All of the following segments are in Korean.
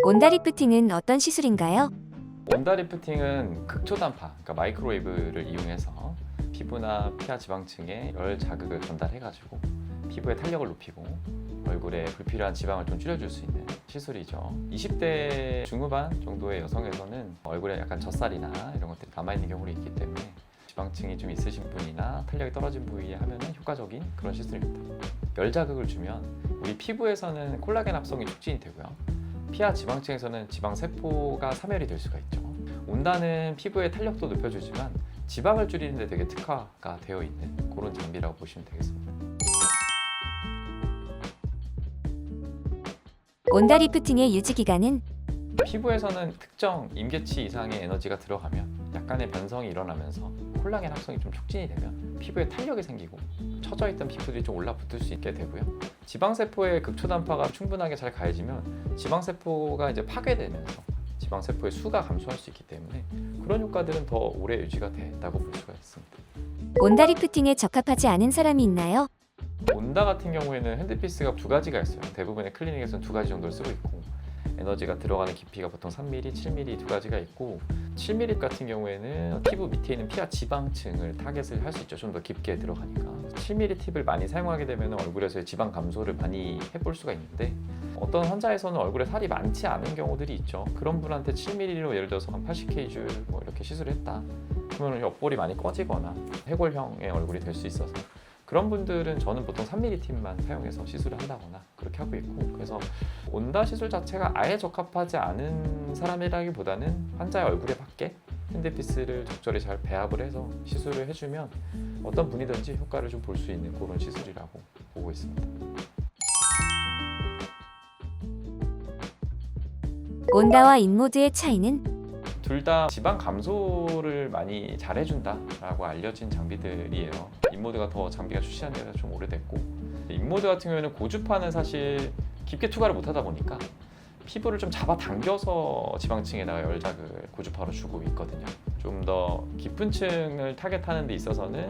온다리프팅은 어떤 시술인가요? 온다리프팅은 극초단파, 그러니까 마이크로웨이브를 이용해서 피부나 피하 지방층에 열 자극을 전달해가지고 피부의 탄력을 높이고 얼굴에 불필요한 지방을 좀 줄여줄 수 있는 시술이죠. 20대 중후반 정도의 여성에서는 얼굴에 약간 젖살이나 이런 것들이 남아있는 경우가 있기 때문에 지방층이 좀 있으신 분이나 탄력이 떨어진 부위에 하면 효과적인 그런 시술입니다. 열 자극을 주면 우리 피부에서는 콜라겐 합성이 촉진이 되고요. 피하 지방층에서는 지방 세포가 사멸이 될 수가 있죠. 온다는 피부의 탄력도 높여주지만 지방을 줄이는 데 되게 특화가 되어 있는 그런 장비라고 보시면 되겠습니다. 온다리프팅의 유지 기간은? 피부에서는 특정 임계치 이상의 에너지가 들어가면 약간의 변성이 일어나면서 콜라겐 합성이 좀 촉진이 되면 피부에 탄력이 생기고 처져 있던 피부들이 좀 올라붙을 수 있게 되고요. 지방세포의 극초단파가 충분하게 잘 가해지면 지방세포가 이제 파괴되면서 지방세포의 수가 감소할 수 있기 때문에 그런 효과들은 더 오래 유지가 된다고 볼 수가 있습니다. 온다리프팅에 적합하지 않은 사람이 있나요? 온다 같은 경우에는 핸드피스가 두 가지가 있어요. 대부분의 클리닉에서는 두 가지 정도를 쓰고 있고 에너지가 들어가는 깊이가 보통 3mm, 7mm 두 가지가 있고 7mm 같은 경우에는 피부 밑에 있는 피하 지방층을 타겟을 할 수 있죠. 좀 더 깊게 들어가니까 7mm 팁을 많이 사용하게 되면 얼굴에서의 지방 감소를 많이 해볼 수가 있는데 어떤 환자에서는 얼굴에 살이 많지 않은 경우들이 있죠. 그런 분한테 7mm로 예를 들어서 한 80K줄 뭐 이렇게 시술을 했다. 그러면 옆볼이 많이 꺼지거나 해골형의 얼굴이 될 수 있어서 그런 분들은 저는 보통 3mm 팁만 사용해서 시술을 한다거나 그렇게 하고 있고 그래서 온다 시술 자체가 아예 적합하지 않은 사람이라기보다는 환자의 얼굴에 맞게 핸드피스를 적절히 잘 배합을 해서 시술을 해주면 어떤 분이든지 효과를 좀 볼 수 있는 그런 시술이라고 보고 있습니다. 온다와 인모드의 차이는? 둘 다 지방 감소를 많이 잘 해준다라고 알려진 장비들이에요. 인모드가 더 장비가 출시한 지가 좀 오래됐고 인모드 같은 경우에는 고주파는 사실 깊게 투과를 못하다 보니까 피부를 좀 잡아당겨서 지방층에다가 열자극을 고주파로 주고 있거든요. 좀 더 깊은 층을 타겟하는 데 있어서는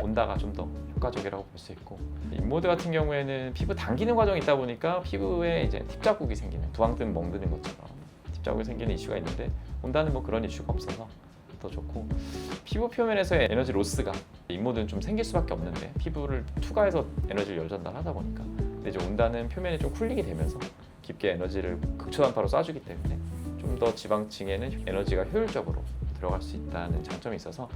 온다가 좀 더 효과적이라고 볼 수 있고 인모드 같은 경우에는 피부 당기는 과정이 있다 보니까 피부에 이제 팁 자국이 생기는 두항등 멍드는 것처럼 팁 자국이 생기는 이슈가 있는데 온다는 뭐 그런 이슈가 없어서 더 좋고 피부 표면에서의 에너지 로스가 인모드는 좀 생길 수밖에 없는데 피부를 투과해서 에너지를 열 전달하다 보니까 근데 이제 온다는 표면이 좀 쿨링이 되면서 깊게 에너지를 극초단파로 쏴주기 때문에 좀 더 지방층에는 에너지가 효율적으로 들어갈 수 있다는 장점이 있어서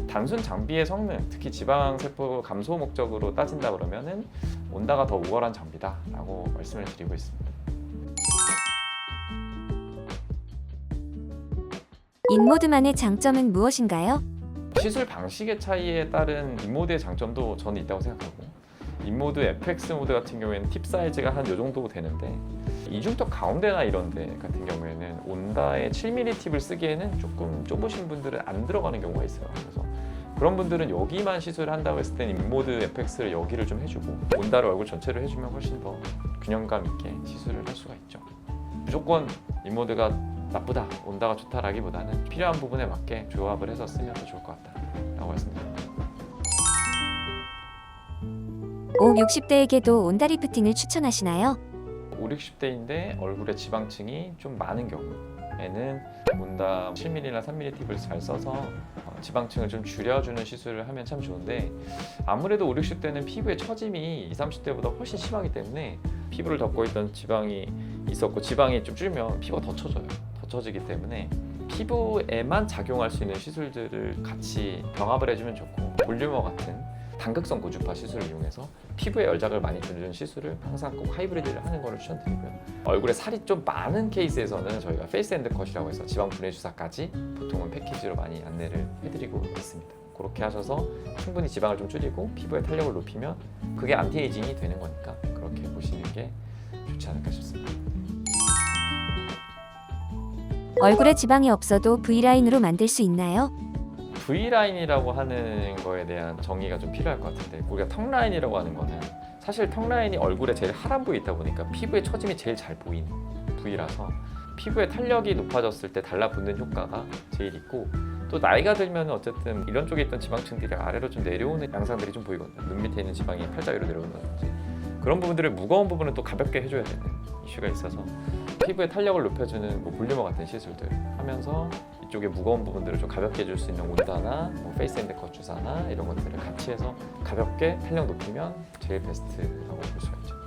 단순 장비의 성능, 특히 지방세포 감소 목적으로 따진다 그러면은 온다가 더 우월한 장비다라고 말씀을 드리고 있습니다. 인모드만의 장점은 무엇인가요? 시술 방식의 차이에 따른 인모드의 장점도 저는 있다고 생각하고 인모드 FX 모드 같은 경우에는 팁 사이즈가 한 요 정도 되는데 이중턱 가운데나 이런 데 같은 경우에는 온다의 7mm 팁을 쓰기에는 조금 좁으신 분들은 안 들어가는 경우가 있어요. 그래서 그런 분들은 여기만 시술을 한다고 했을 때는 인모드 FX를 여기를 좀 해주고 온다를 얼굴 전체를 해주면 훨씬 더 균형감 있게 시술을 할 수가 있죠. 무조건 인모드가 나쁘다, 온다가 좋다라기보다는 필요한 부분에 맞게 조합을 해서 쓰면 더 좋을 것 같다라고 말씀드립니다. 5, 60대에게도 온다리프팅을 추천하시나요? 5, 60대인데 얼굴에 지방층이 좀 많은 경우에는 온다 7mm나 3mm 팁을 잘 써서 지방층을 좀 줄여주는 시술을 하면 참 좋은데 아무래도 5, 60대는 피부의 처짐이 20, 30대보다 훨씬 심하기 때문에 피부를 덮고 있던 지방이 있었고 지방이 좀 줄면 피부가 더 처져요. 더 처지기 때문에 피부에만 작용할 수 있는 시술들을 같이 병합을 해주면 좋고 볼륨어 같은 단극성 고주파 시술을 이용해서 피부에 열자극을 많이 주는 시술을 항상 꼭 하이브리드를 하는 것을 추천드리고요. 얼굴에 살이 좀 많은 케이스에서는 저희가 페이스 앤드 컷이라고 해서 지방 분해 주사까지 보통은 패키지로 많이 안내를 해드리고 있습니다. 그렇게 하셔서 충분히 지방을 좀 줄이고 피부의 탄력을 높이면 그게 안티에이징이 되는 거니까 그렇게 보시는 게 좋지 않을까 싶습니다. 얼굴에 지방이 없어도 V라인으로 만들 수 있나요? V라인이라고 하는 거에 대한 정의가 좀 필요할 것 같은데 우리가 턱라인이라고 하는 거는 사실 턱라인이 얼굴에 제일 하단 부위에 있다 보니까 피부의 처짐이 제일 잘 보이는 부위라서 피부의 탄력이 높아졌을 때 달라붙는 효과가 제일 있고 또 나이가 들면 어쨌든 이런 쪽에 있던 지방층들이 아래로 좀 내려오는 양상들이 좀 보이거든요. 눈 밑에 있는 지방이 팔자 위로 내려온다든지 그런 부분들을 무거운 부분은 또 가볍게 해줘야 되는 이슈가 있어서 피부의 탄력을 높여주는 뭐 볼리머 같은 시술들 하면서 이쪽에 무거운 부분들을 좀 가볍게 해줄 수 있는 온다나 뭐 페이스앤드 컷 주사나 이런 것들을 같이 해서 가볍게 탄력 높이면 제일 베스트라고 볼 수가 있죠.